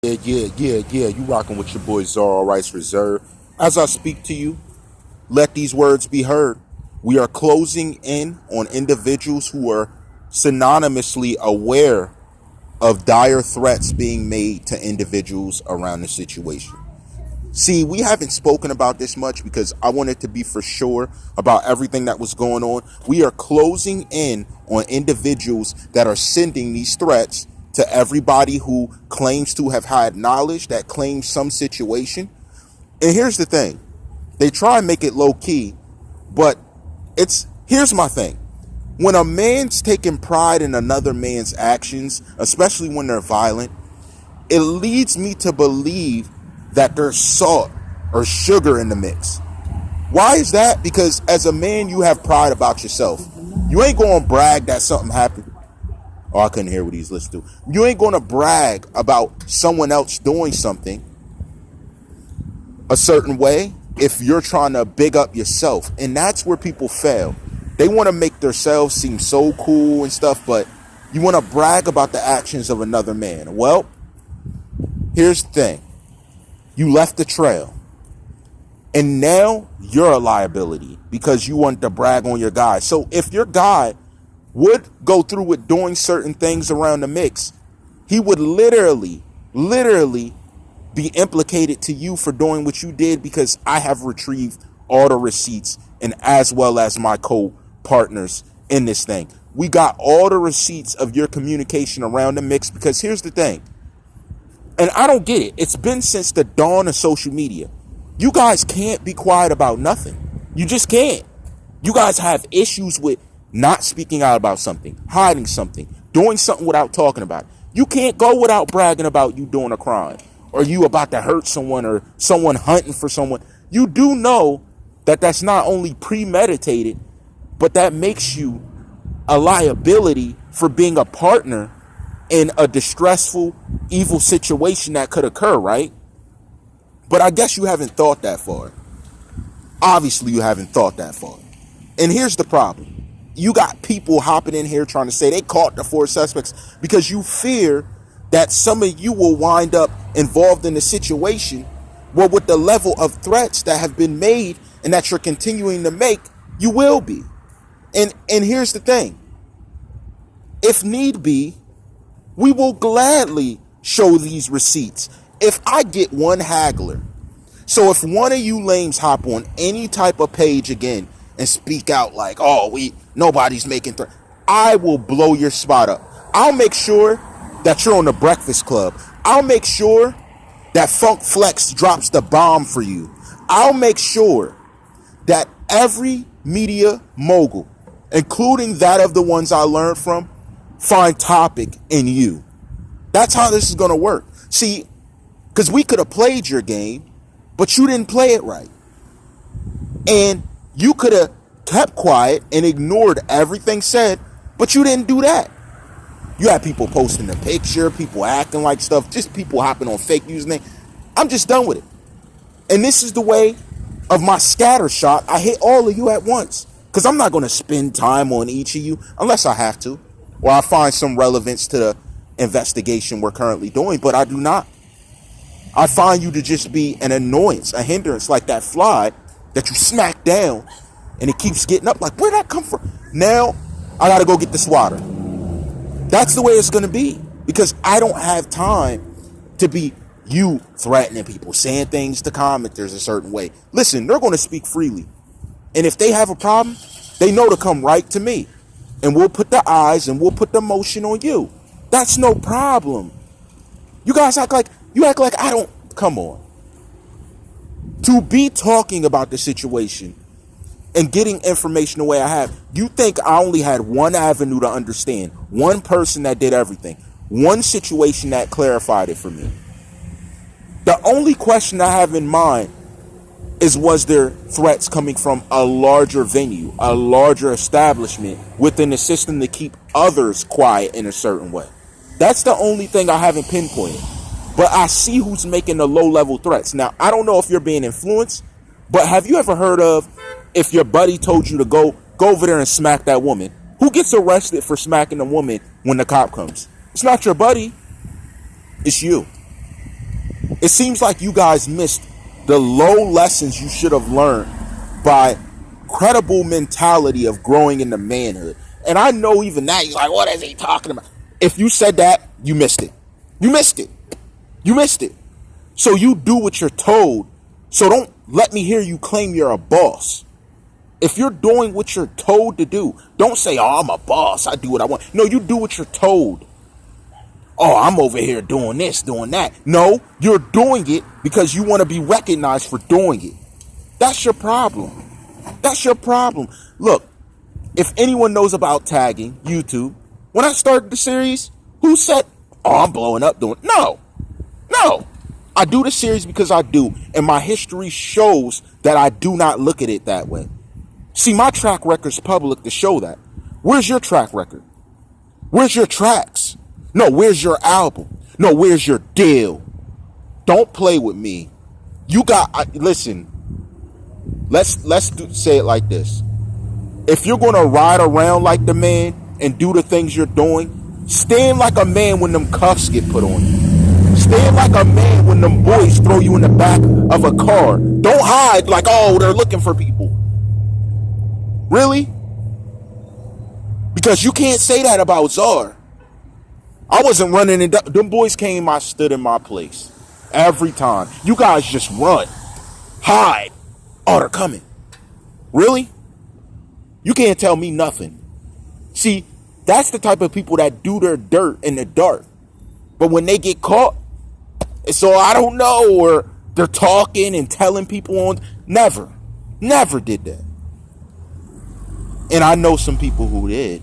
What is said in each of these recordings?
Yeah. You rocking with your boy TheCzarr, all rights reserved. As I speak to you, let these words be heard. We are closing in on individuals who are synonymously aware of dire threats being made to individuals around the situation. See, we haven't spoken about this much because I wanted to be for sure about everything that was going on. We are closing in on individuals that are sending these threats to everybody who claims to have had knowledge, that claims some situation. And here's the thing. They try and make it low key, but here's my thing. When a man's taking pride in another man's actions, especially when they're violent, it leads me to believe that there's salt or sugar in the mix. Why is that? Because as a man, you have pride about yourself. You ain't going to brag that something happened. Oh, I couldn't hear what he's listening to. You ain't going to brag about someone else doing something a certain way if you're trying to big up yourself. And that's where people fail. They want to make themselves seem so cool and stuff, but you want to brag about the actions of another man. Well, here's the thing. You left the trail. And now you're a liability because you want to brag on your guy. So if your guy would go through with doing certain things around the mix, he would literally be implicated to you for doing what you did, because I have retrieved all the receipts, and as well as my co-partners in this thing. We got all the receipts of your communication around the mix, because here's the thing. And I don't get it. It's been since the dawn of social media. You guys can't be quiet about nothing. You just can't. You guys have issues with not speaking out about something, hiding something, doing something without talking about it. You can't go without bragging about you doing a crime, or you about to hurt someone, or someone hunting for someone. You do know that that's not only premeditated, but that makes you a liability for being a partner in a distressful, evil situation that could occur, right? But I guess you haven't thought that far. Obviously, you haven't thought that far. And here's the problem. You got people hopping in here trying to say they caught the 4 suspects because you fear that some of you will wind up involved in the situation. Well, with the level of threats that have been made and that you're continuing to make, you will be. And here's the thing. If need be, we will gladly show these receipts. If I get one haggler, so if one of you lames hop on any type of page again and speak out like, oh, nobody's making threats, I will blow your spot up. I'll make sure that you're on the Breakfast Club. I'll make sure that Funk Flex drops the bomb for you. I'll make sure that every media mogul, including that of the ones I learned from, find topic in you. That's how this is going to work. See, because we could have played your game, but you didn't play it right. And you could have kept quiet and ignored everything said, but you didn't do that. You had people posting a picture, people acting like stuff, just people hopping on fake username. I'm just done with it. And this is the way of my scatter shot. I hit all of you at once, because I'm not going to spend time on each of you unless I have to, or I find some relevance to the investigation we're currently doing, but I do not. I find you to just be an annoyance, a hindrance, like that fly that you smack down and it keeps getting up. Like, where'd that come from? Now I got to go get the swatter. That's the way it's going to be, because I don't have time to be you threatening people, saying things to commenters a certain way. Listen, they're going to speak freely. And if they have a problem, they know to come right to me. And we'll put the eyes and we'll put the motion on you. That's no problem. You guys act like I don't. Come on. To be talking about the situation and getting information the way I have, you think I only had one avenue to understand, one person that did everything, one situation that clarified it for me. The only question I have in mind is, was there threats coming from a larger venue, a larger establishment within the system to keep others quiet in a certain way? That's the only thing I haven't pinpointed. But I see who's making the low-level threats. Now, I don't know if you're being influenced, but have you ever heard of, if your buddy told you to go over there and smack that woman, who gets arrested for smacking a woman when the cop comes? It's not your buddy. It's you. It seems like you guys missed the low lessons you should have learned by credible mentality of growing into manhood. And I know even that, you're like, what is he talking about? If you said that, you missed it. You missed it. You missed it. So you do what you're told. So don't let me hear you claim you're a boss. If you're doing what you're told to do, don't say, oh, I'm a boss, I do what I want. No, you do what you're told. Oh, I'm over here doing this, doing that. No, you're doing it because you want to be recognized for doing it. That's your problem. That's your problem. Look, if anyone knows about tagging, YouTube, when I started the series, who said, oh, I'm blowing up doing it? No. I do the series because I do, and my history shows that I do not look at it that way. See, my track record's public to show that. Where's your track record? Where's your tracks? No, where's your album? No, where's your deal? Don't play with me. You got, listen, say it like this. If you're going to ride around like the man and do the things you're doing, stand like a man when them cuffs get put on you. Stand like a man when them boys throw you in the back of a car. Don't hide like, oh, they're looking for people. Really? Because you can't say that about TheCzarr. I wasn't running in. Them boys came, I stood in my place. Every time. You guys just run. Hide. Oh, they're coming. Really? You can't tell me nothing. See, that's the type of people that do their dirt in the dark. But when they get caught, it's all I don't know, or they're talking and telling people on. Never did that. And I know some people who did.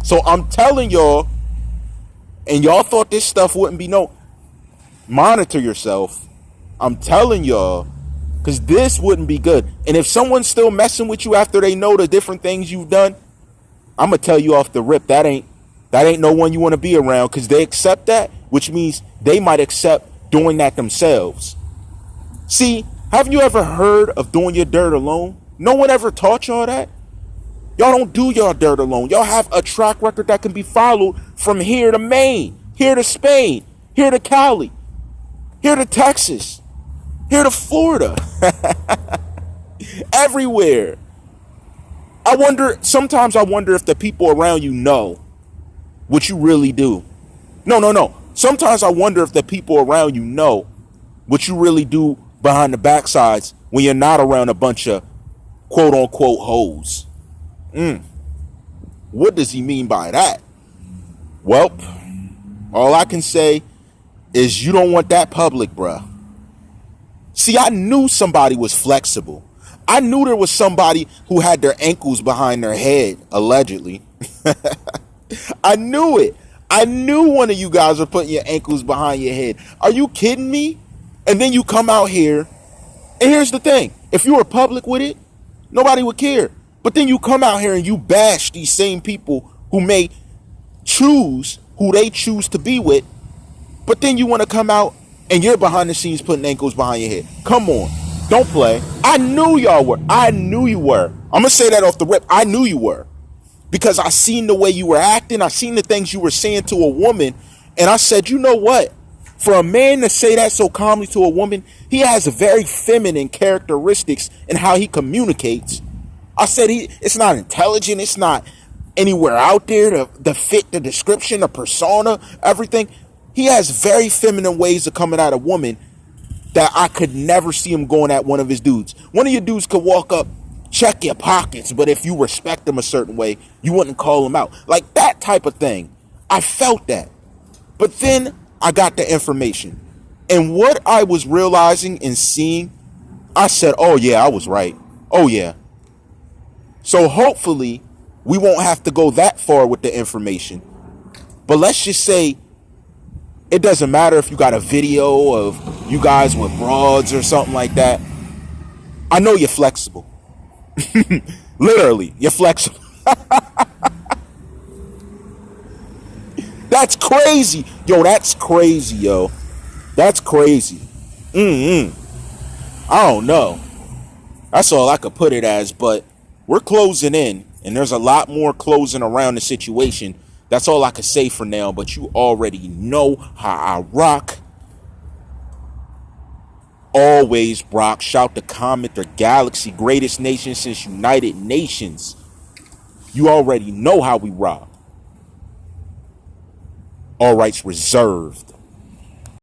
So I'm telling y'all, and y'all thought this stuff wouldn't be known. Monitor yourself. I'm telling y'all, because this wouldn't be good. And if someone's still messing with you after they know the different things you've done, I'm gonna tell you off the rip, that ain't no one you want to be around, because they accept that, which means they might accept doing that themselves. See, haven't you ever heard of doing your dirt alone? No one ever taught y'all that. Y'all don't do y'all dirt alone. Y'all have a track record that can be followed from here to Maine, here to Spain, here to Cali, here to Texas, here to Florida, everywhere. Sometimes I wonder if the people around you know what you really do. No. Sometimes I wonder if the people around you know what you really do behind the backsides when you're not around a bunch of quote unquote hoes. What does he mean by that? Well, all I can say is you don't want that public, bruh. See, I knew somebody was flexible. I knew there was somebody who had their ankles behind their head, allegedly. I knew it. I knew one of you guys were putting your ankles behind your head. Are you kidding me? And then you come out here, and here's the thing. If you were public with it, nobody would care. But then you come out here and you bash these same people who may choose who they choose to be with. But then you want to come out and you're behind the scenes putting ankles behind your head. Come on. Don't play. I knew y'all were. I knew you were. I'm going to say that off the rip. I knew you were. Because I seen the way you were acting. I seen the things you were saying to a woman. And I said, you know what? For a man to say that so calmly to a woman, he has a very feminine characteristics in how he communicates. I said it's not intelligent. It's not anywhere out there to fit the description, the persona, everything. He has very feminine ways of coming at a woman that I could never see him going at one of his dudes. One of your dudes could walk up, check your pockets, but if you respect him a certain way, you wouldn't call him out. Like that type of thing. I felt that. But then I got the information. And what I was realizing and seeing, I said, oh yeah, I was right. Oh yeah. So hopefully we won't have to go that far with the information. But let's just say it doesn't matter if you got a video of you guys with broads or something like that. I know you're flexible. Literally, you're flexible. That's crazy. Yo, that's crazy, yo. That's crazy. I don't know. That's all I could put it as, but we're closing in, and there's a lot more closing around the situation. That's all I could say for now, but you already know how I rock. always, Brock. Shout to Commenter Galaxy, greatest nation since United Nations. You already know how we rock. All rights reserved.